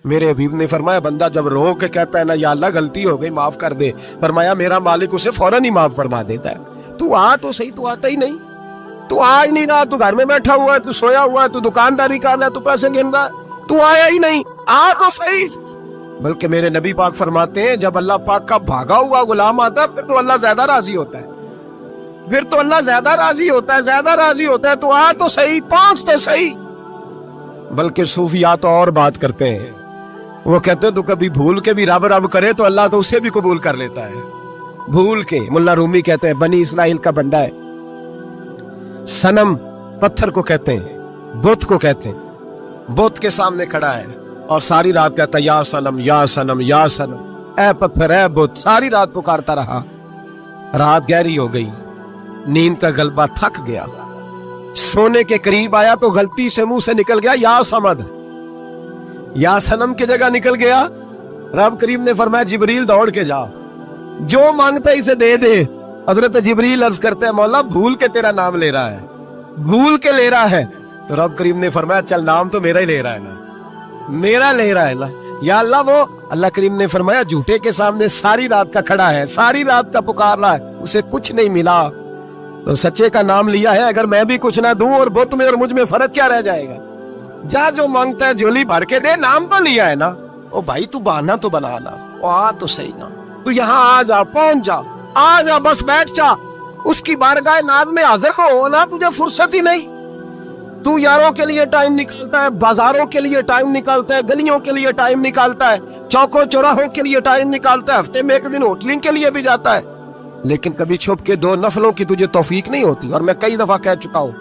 میرے حبیب نے فرمایا بندہ جب رو کے کہتا ہے نا یا اللہ غلطی ہو گئی معاف کر دے، فرمایا میرا مالک اسے فوراً ہی معاف فرما دیتا ہے۔ تو آ تو صحیح، تو آتا ہی نہیں، تو آ ہی نہیں رہا، تو گھر میں بیٹھا ہوا ہے، تو سویا ہوا ہے، تو دکانداری کر رہا ہے، تو پیسے گن رہا ہے، تو آیا ہی نہیں، آ تو صحیح۔ بلکہ میرے نبی پاک فرماتے ہیں جب اللہ پاک کا بھاگا ہوا غلام آتا ہے پھر تو اللہ زیادہ راضی ہوتا ہے، پھر تو اللہ زیادہ راضی ہوتا ہے، زیادہ راضی ہوتا ہے، تو آ تو صحیح، پہنچ تو صحیح۔ بلکہ صوفیات تو اور بات کرتے ہیں، وہ کہتے ہیں تو کبھی بھول کے بھی رب رب کرے تو اللہ تو اسے بھی قبول کر لیتا ہے، بھول کے۔ ملا رومی کہتے ہیں بنی اسرائیل کا بندہ ہے، صنم پتھر کو کہتے ہیں، بت کو کہتے ہیں، بت کے سامنے کھڑا ہے اور ساری رات کہتا ہے یا صنم یا صنم یا صنم، اے پتھر اے بت، ساری رات پکارتا رہا۔ رات گہری ہو گئی، نیند کا غلبہ تھک گیا، سونے کے قریب آیا تو غلطی سے منہ سے نکل گیا یا صمد، یا صنم کی جگہ نکل گیا۔ رب کریم نے فرمایا جبریل دوڑ کے جا، جو مانگتا ہے اسے دے دے۔ حضرت جبریل عرض کرتے ہیں مولا بھول کے تیرا نام لے رہا ہے، بھول کے لے رہا ہے۔ تو رب کریم نے فرمایا چل نام تو میرا ہی لے رہا ہے نا، میرا لے رہا ہے نا یا اللہ۔ وہ اللہ کریم نے فرمایا جھوٹے کے سامنے ساری رات کا کھڑا ہے، ساری رات کا پکار رہا ہے، اسے کچھ نہیں ملا، تو سچے کا نام لیا ہے۔ اگر میں بھی کچھ نہ دوں اور بت میں اور مجھ میں فرق کیا رہ جائے گا؟ جا جو مانگتا ہے جھولی بھر کے دے، نام تو لیا ہے نا۔ او بھائی تو بہانا تو بنانا، او آ تو صحیح نا، تو یہاں آ جا، پہنچ جا، آ جا، بس بیٹھ جا، اس کی بارگاہ ناز میں حاضر ہو نا، تجھے فرصت ہی نہیں۔ تو یاروں کے لیے ٹائم نکالتا ہے، بازاروں کے لیے ٹائم نکالتا ہے، گلیوں کے لیے ٹائم نکالتا ہے، چوکوں چوراہوں کے لیے ٹائم نکالتا ہے، ہفتے میں ایک دن ہوٹلنگ کے لیے بھی جاتا ہے، لیکن کبھی چھپ کے 2 نفلوں کی تجھے توفیق نہیں ہوتی۔ اور میں کئی دفعہ کہہ چکا ہوں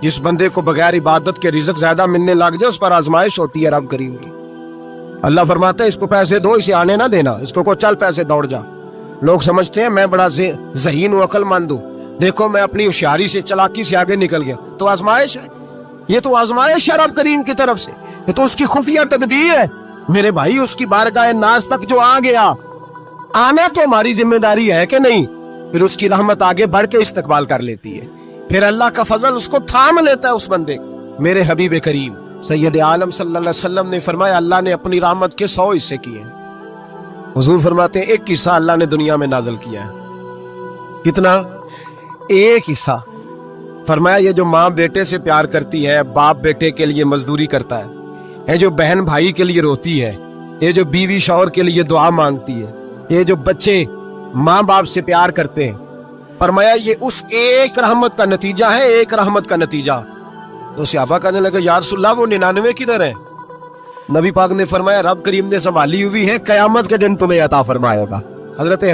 جس بندے کو بغیر عبادت کے رزق زیادہ ملنے لگ جائے اس پر آزمائش ہوتی ہے رب کریم کی۔ اللہ فرماتا ہے اس کو پیسے دو، اسے آنے نہ دینا، اس کو چل پیسے دوڑ جا۔ لوگ سمجھتے ہیں میں بڑا ذہین و عقل مند ہوں، دیکھو میں اپنی ہوشیاری سے چلاکی سے آگے نکل گیا، تو آزمائش ہے، یہ تو آزمائش ہے رب کریم کی طرف سے، یہ تو اس کی خفیہ تدبیر ہے۔ میرے بھائی اس کی بارگاہ ناز تک جو آ گیا، آنا تو ہماری ذمہ داری ہے کہ نہیں؟ پھر اس کی رحمت آگے بڑھ کے استقبال کر لیتی ہے، پھر اللہ کا فضل اس کو تھام لیتا ہے اس بندے۔ میرے حبیب کریم سید عالم صلی اللہ علیہ وسلم نے فرمایا اللہ نے اپنی رحمت کے 100 حصے کیے ہیں۔ حضور فرماتے ہیں ایک حصہ اللہ نے دنیا میں نازل کیا ہے۔ کتنا؟ ایک حصہ۔ فرمایا یہ جو ماں بیٹے سے پیار کرتی ہے، باپ بیٹے کے لیے مزدوری کرتا ہے، یہ جو بہن بھائی کے لیے روتی ہے، یہ جو بیوی شوہر کے لیے دعا مانگتی ہے، یہ جو بچے ماں باپ سے پیار کرتے ہیں، فرمایا یہ اس ایک رحمت کا نتیجہ ہے، ایک رحمت کا نتیجہ۔ تو صحابہ کہنے لگے یا رسول اللہ وہ 99 کدھر ہیں؟ نبی پاک نے فرمایا رب کریم نے سنبھالی ہوئی ہے، قیامت کے دن تمہیں عطا فرمائے گا۔ حضرت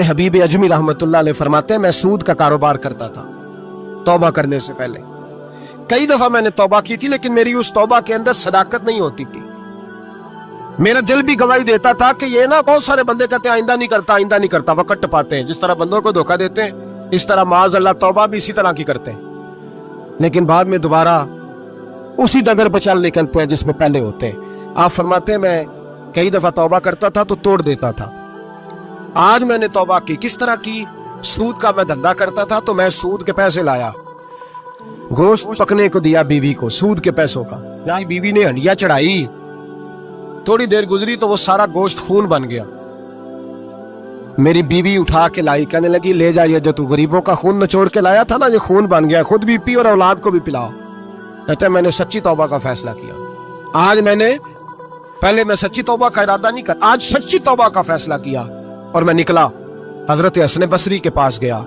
حبیب اجمی رحمت اللہ علیہ فرماتے ہیں میں سود کا کاروبار کرتا تھا توبہ کرنے سے پہلے، کئی دفعہ میں نے توبہ کی تھی، لیکن میری اس توبہ کے اندر صداقت نہیں ہوتی تھی۔ میرا دل بھی گواہی دیتا تھا کہ یہ نا بہت سارے بندے کہتے ہیں آئندہ نہیں کرتا، آئندہ نہیں کرتا، وقت ٹپاتے ہیں، جس طرح بندوں کو دھوکہ دیتے ہیں اس طرح معاذ اللہ توبہ بھی اسی طرح کی کرتے ہیں، لیکن بعد میں دوبارہ اسی ڈگر پہ چل نکلتے ہیں جس میں پہلے ہوتے ہیں۔ آپ فرماتے ہیں میں کئی دفعہ توبہ کرتا تھا تو توڑ دیتا تھا۔ آج میں نے توبہ کی، کس طرح کی؟ سود کا میں دھندا کرتا تھا تو میں سود کے پیسے لایا، گوشت پکنے کو دیا بیوی کو سود کے پیسوں کا، یہاں بیوی نے ہنڈیا چڑھائی، تھوڑی دیر گزری تو وہ سارا گوشت خون بن گیا۔ میری بیوی اٹھا کے لائی، کہنے لگی لے جائیے جو تو غریبوں کا خون نچوڑ کے لایا تھا نا، یہ خون بن گیا، خود بھی پی اور اولاد کو بھی پلاؤ۔ کہتے ہیں میں نے سچی توبہ کا فیصلہ کیا، آج میں نے پہلے میں سچی توبہ کا ارادہ نہیں کرتا، آج سچی توبہ کا فیصلہ کیا، اور میں نکلا حضرت حسن بصری کے پاس گیا،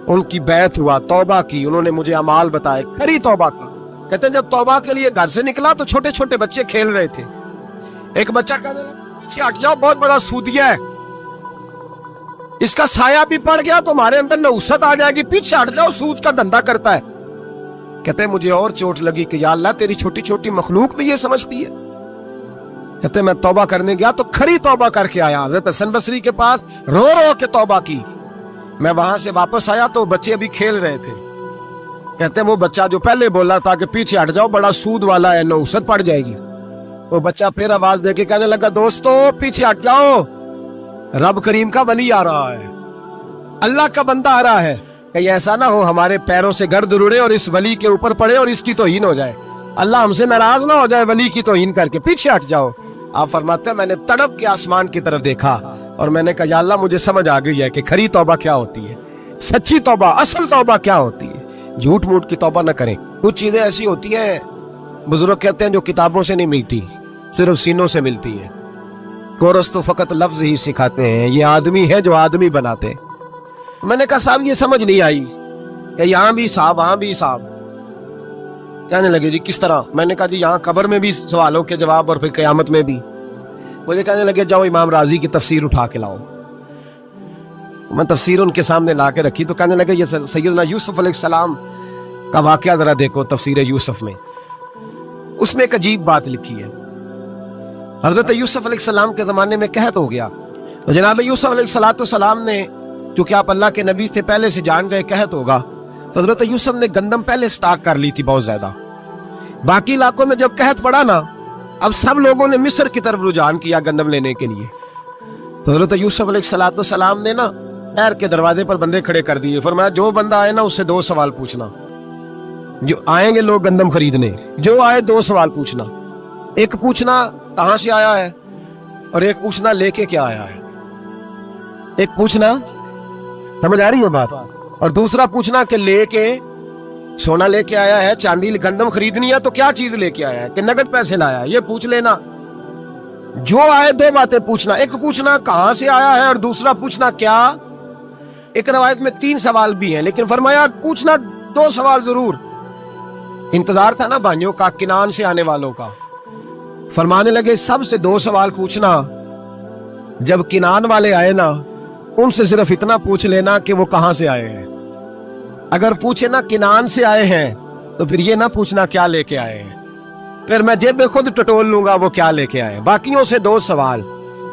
ان کی بیعت ہوا، توبہ کی، انہوں نے مجھے اعمال بتائے، کھری توبہ کی۔ کہتے ہیں جب توبہ کے لیے گھر سے نکلا تو چھوٹے چھوٹے بچے کھیل رہے تھے، ایک بچہ کہنے لگا پیچھے ہٹ جاؤ بہت بڑا سودیا ہے، اس کا سایہ بھی پڑ گیا تو ہمارے اندر نحوست آ جائے گی، پیچھے ہٹ جاؤ سود کا دھندا کرتا ہے۔ کہتے ہیں مجھے اور چوٹ لگی کہ یا اللہ تیری چھوٹی چھوٹی مخلوق بھی یہ سمجھتی ہے۔ کہتے ہیں میں توبہ کرنے گیا تو کھری توبہ کر کے آیا، حضرت حسن بصری کے پاس رو رو کے توبہ کی۔ میں وہاں سے واپس آیا تو بچے ابھی کھیل رہے تھے، کہتے ہیں وہ بچہ جو پہلے بولا تھا کہ پیچھے ہٹ جاؤ بڑا سود والا ہے نحوست پڑ جائے گی، وہ بچہ پھر آواز دے کے کہنے لگا دوستو پیچھے ہٹ جاؤ، رب کریم کا ولی آ رہا ہے، اللہ کا بندہ آ رہا ہے، کہ ایسا نہ ہو ہمارے پیروں سے گرد اڑے اور اس ولی کے اوپر پڑے اور اس کی توہین ہو جائے۔ اللہ ہم سے ناراض نہ ہو جائے ولی کی توہین کر کے، پیچھے ہٹ جاؤ۔ آپ فرماتے ہیں میں نے تڑپ کے آسمان کی طرف دیکھا اور میں نے کہا یا اللہ مجھے سمجھ آ گئی ہے کہ کھری توبہ کیا ہوتی ہے، سچی توبہ، اصل توبہ کیا ہوتی ہے۔ جھوٹ موٹ کی توبہ نہ کریں۔ کچھ چیزیں ایسی ہوتی ہیں بزرگ کہتے ہیں جو کتابوں سے نہیں ملتی، صرف سینوں سے ملتی ہیں۔ کورس تو فقط لفظ ہی سکھاتے ہیں، یہ آدمی ہے جو آدمی بناتے۔ میں نے کہا صاحب یہ سمجھ نہیں آئی کہ یہاں بھی صاحب وہاں بھی صاحب۔ کہنے لگے جی کس طرح؟ میں نے کہا جی یہاں قبر میں بھی سوالوں کے جواب اور پھر قیامت میں بھی۔ مجھے کہنے لگے جاؤ امام راضی کی تفسیر اٹھا کے لاؤ۔ میں تفسیر ان کے سامنے لا کے رکھی تو کہنے لگے یہ سیدنا یوسف علیہ السلام کا واقعہ ذرا دیکھو تفسیر یوسف میں، اس میں ایک عجیب بات لکھی ہے۔ حضرت یوسف علیہ السلام کے زمانے میں قحط ہو گیا تو جناب یوسف علیہ السلام نے، چونکہ آپ اللہ کے نبی سے پہلے سے جان گئے قحط ہوگا، تو حضرت یوسف نے گندم پہلے سٹاک کر لی تھی بہت زیادہ۔ باقی علاقوں میں جب قحط پڑا نا، اب سب لوگوں نے مصر کی طرف رجحان کیا گندم لینے کے لیے۔ تو حضرت یوسف علیہ السلام نے نا نہر کے دروازے پر بندے کھڑے کر دیے، فرمایا جو بندہ آئے نا اس سے 2 سوال پوچھنا۔ جو آئیں گے لوگ گندم خریدنے، جو آئے 2 سوال پوچھنا۔ ایک پوچھنا کہاں سے آیا ہے اور ایک پوچھنا لے کے کیا آیا ہے۔ ایک پوچھنا، سمجھ آ رہی ہے بات، اور دوسرا پوچھنا کہ لے کے سونا لے کے آیا ہے، چاندی گندم خریدنی ہے تو کیا چیز لے کے آیا ہے کہ نقد پیسے لایا ہے، یہ پوچھ لینا۔ جو آئے 2 باتیں پوچھنا، ایک پوچھنا کہاں سے آیا ہے اور دوسرا پوچھنا کیا۔ ایک روایت میں 3 سوال بھی ہیں لیکن فرمایا پوچھنا 2 سوال ضرور۔ انتظار تھا نا بھائیوں کا کنان سے آنے والوں کا، فرمانے لگے سب سے 2 سوال پوچھنا، جب کنان والے آئے نا ان سے صرف اتنا پوچھ لینا کہ وہ کہاں سے آئے ہیں۔ اگر پوچھے نا کنان سے آئے ہیں تو پھر یہ نہ پوچھنا کیا لے کے آئے ہیں، پھر میں جیب میں خود ٹٹول لوں گا وہ کیا لے کے آئے۔ باقیوں سے 2 سوال۔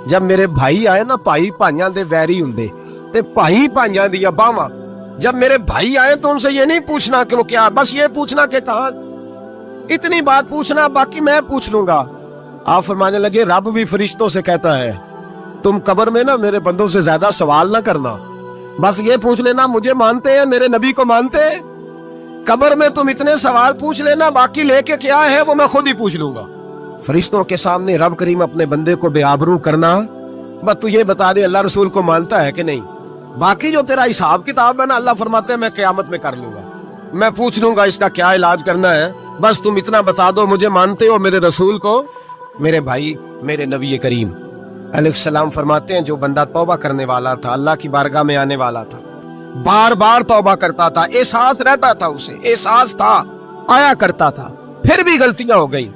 جب میرے بھائی آئے نا، بھائی بھائیاں دے ویری ہوندے تے بھائی بھائیاں دیا باواں، جب میرے بھائی آئے تو ان سے یہ نہیں پوچھنا کہ وہ کیا، بس یہ پوچھنا کہ کہاں، اتنی بات پوچھنا، باقی میں پوچھ لوں گا۔ آپ فرمانے لگے رب بھی فرشتوں سے کہتا ہے تم قبر میں نا میرے بندوں سے زیادہ سوال نہ کرنا، بس یہ پوچھ لینا مجھے مانتے ہیں، میرے نبی کو مانتے ہیں۔ قبر میں تم اتنے سوال پوچھ لینا، باقی لے کے کیا ہے وہ میں خود ہی پوچھ لوں گا۔ فرشتوں کے سامنے رب کریم اپنے بندے کو بے آبرو کرنا، بس تو یہ بتا دے اللہ رسول کو مانتا ہے کہ نہیں، باقی جو تیرا حساب کتاب ہے نا اللہ فرماتے ہیں میں قیامت میں کر لوں گا، میں پوچھ لوں گا اس کا کیا علاج کرنا ہے، بس تم اتنا بتا دو مجھے مانتے ہو، میرے رسول کو، میرے بھائی، میرے نبی کریم علیہ السلام فرماتے ہیں جو بندہ توبہ کرنے والا تھا، اللہ کی بارگاہ میں آنے والا تھا، بار بار توبہ کرتا تھا، احساس رہتا تھا، اسے احساس تھا، آیا کرتا تھا، پھر بھی غلطیاں ہو گئی،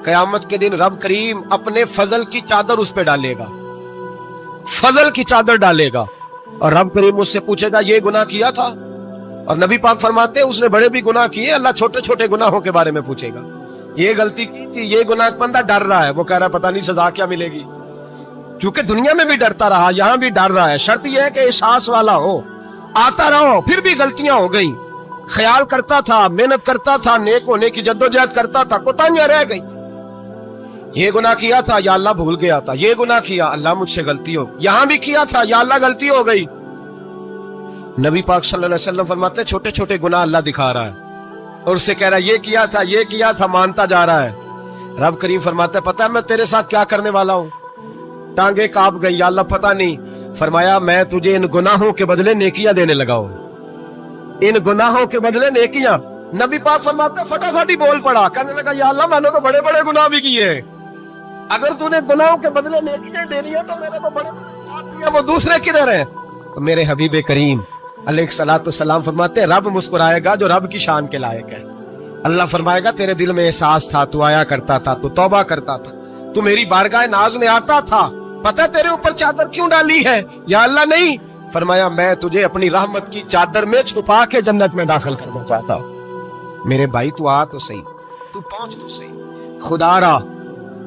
قیامت کے دن رب کریم اپنے فضل کی چادر اس پہ ڈالے گا، فضل کی چادر ڈالے گا، اور رب کریم اس سے پوچھے گا یہ گناہ کیا تھا، اور نبی پاک فرماتے ہیں اس نے بڑے بھی گناہ کیے، اللہ چھوٹے چھوٹے گناہوں کے بارے میں پوچھے گا، یہ غلطی کی تھی، یہ گناہ، بندہ ڈر رہا ہے، وہ کہہ رہا ہے پتہ نہیں سزا کیا ملے گی، کیونکہ دنیا میں بھی ڈرتا رہا، یہاں بھی ڈر رہا ہے، شرط یہ ہے کہ احساس والا ہو، آتا رہو، پھر بھی غلطیاں ہو گئی، خیال کرتا تھا، محنت کرتا تھا، نیک ہونے کی جدوجہد کرتا تھا، کوتاہیاں رہ گئی، یہ گناہ کیا تھا یا اللہ بھول گیا تھا، یہ گناہ کیا اللہ مجھ سے غلطی ہو، یہاں بھی کیا تھا یا اللہ غلطی ہو گئی۔ نبی پاک صلی اللہ علیہ وسلم فرماتے ہیں چھوٹے چھوٹے گناہ اللہ دکھا رہا ہے اور اس سے کہہ رہا ہے یہ کیا تھا، مانتا جا رہا ہے۔ رب کریم فرماتا ہے پتہ ہے میں تیرے ساتھ کیا کرنے والا ہوں، ٹانگیں کانپ گئی، یا اللہ پتہ نہیں، فرمایا میں تجھے ان گناہوں کے بدلے نیکیاں دینے لگا ہوں، ان گناہوں کے بدلے نیکیاں۔ نبی پاک فرماتے ہیں فٹافٹ ہی بول پڑا، کہنے لگا یا اللہ میں نے تو بڑے بڑے گناہ بھی کیے، اگر تو نے گناہوں کے بدلے نیکیاں دے دیا تو میرے تو بڑے بڑے، وہ دوسرے کدھر ہیں؟ تو میرے حبیب کریم علیہ الصلوۃ والسلام فرماتے ہیں رب مسکرائے گا جو رب کی شان کے لائق ہے، اللہ فرمائے گا تیرے دل میں احساس تھا، تو آیا کرتا تھا، تو توبہ کرتا تھا، تو میری بارگاہ ناز میں آتا تھا، پتہ تیرے اوپر چادر کیوں ڈالی ہے؟ یا اللہ نہیں، فرمایا میں تجھے اپنی رحمت کی چادر میں چھپا کے جنت میں داخل کرنا چاہتا ہوں۔ میرے بھائی تو آ تو صحیح، تو پہنچ تو صحیح، خدا را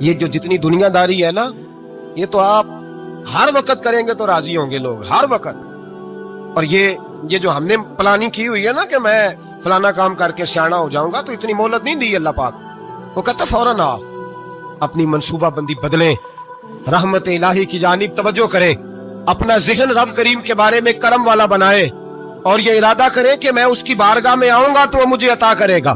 یہ جو جتنی دنیا داری ہے نا، یہ تو آپ ہر وقت کریں گے تو راضی ہوں گے لوگ، ہر وقت، اور یہ جو ہم نے پلاننگ کی ہوئی ہے نا کہ میں فلانا کام کر کے سیانا ہو جاؤں گا، تو اتنی مہلت نہیں دی اللہ پاک، وہ کہتا فوراً آ، اپنی منصوبہ بندی بدلیں، رحمت الہی کی جانب توجہ کریں، اپنا ذہن رب کریم کے بارے میں کرم والا بنائے، اور یہ ارادہ کریں کہ میں اس کی بارگاہ میں آؤں گا تو وہ مجھے عطا کرے گا،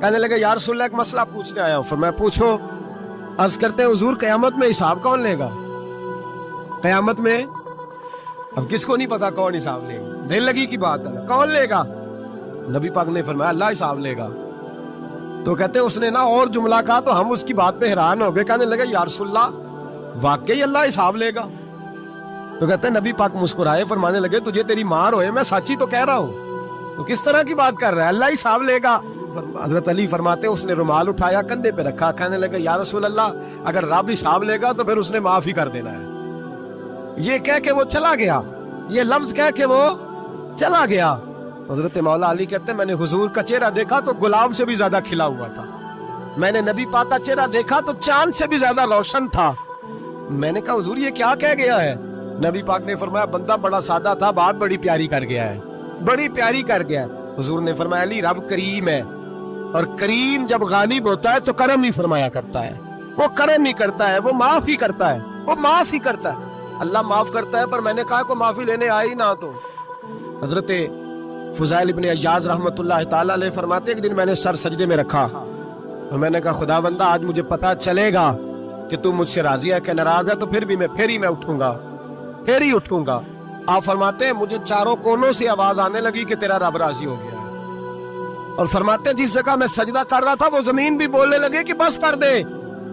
کہنے لگے یا رسول اللہ ایک مسئلہ پوچھنے آیا ہوں. فرمایا پوچھو. عرض کرتے ہیں حضور قیامت میں حساب کون لے گا؟ قیامت میں اب کس کو نہیں پتا کون حساب لے گا, دل لگی کی بات ہے, کون لے گا؟ نبی پاک نے فرمایا اللہ حساب لے گا. تو کہتے ہیں اس نے نا اور جملہ کہا تو ہم اس کی بات پہ حیران ہو گئے. کہنے لگے یا رسول اللہ واقعی اللہ حساب لے گا؟ تو کہتے ہیں نبی پاک مسکرائے, فرمانے لگے تجھے تیری مار ہوئے, میں سچی تو کہہ رہا ہوں, تو کس طرح کی بات کر رہا ہے, اللہ حساب لے گا. حضرت علی فرماتے ہیں اس نے رومال اٹھایا کندھے پہ رکھا, کہنے لگے یا رسول اللہ اگر رب حساب لے گا تو پھر اس نے معاف ہی کر دینا ہے. یہ کہہ کے وہ چلا گیا, یہ لفظ کہہ کے وہ چلا گیا. حضرت مولا علی کہتے ہیں میں نے حضور کا چہرہ دیکھا تو گلاب سے بھی زیادہ کھلا ہوا تھا, میں نے نبی پاک کا چہرہ دیکھا تو چاند سے بھی زیادہ روشن تھا. میں نے کہا حضور یہ کیا کہہ گیا ہے؟ نبی پاک نے فرمایا بندہ بڑا سادہ تھا, بات بڑی پیاری کر گیا ہے, بڑی پیاری کر گیا ہے. حضور نے فرمایا علی رب کریم ہے, اور کریم جب غالب ہوتا ہے تو کرم ہی فرمایا کرتا ہے, وہ کرم ہی کرتا ہے, وہ معاف ہی کرتا ہے, وہ معاف ہی کرتا ہے. اللہ معاف کرتا ہے, پر میں نے کہا کو معافی لینے آئی نہ. تو حضرت فضائل ابن عیاض رحمت اللہ تعالی علیہ فرماتے ایک دن میں نے سر سجدے میں رکھا اور میں نے کہا خدا بندہ آج مجھے پتا چلے گا کہ تو مجھ سے راضی ہے کہ ناراض ہے, تو پھر ہی میں اٹھوں گا, پھر ہی اٹھوں گا. آپ فرماتے ہیں مجھے چاروں کونوں سے آواز آنے لگی کہ تیرا رب راضی ہو گیا ہے. اور فرماتے ہیں جس جگہ میں سجدہ کر رہا تھا وہ زمین بھی بولنے لگے کہ بس کر دے,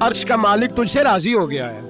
عرش کا مالک تجھ سے راضی ہو گیا ہے.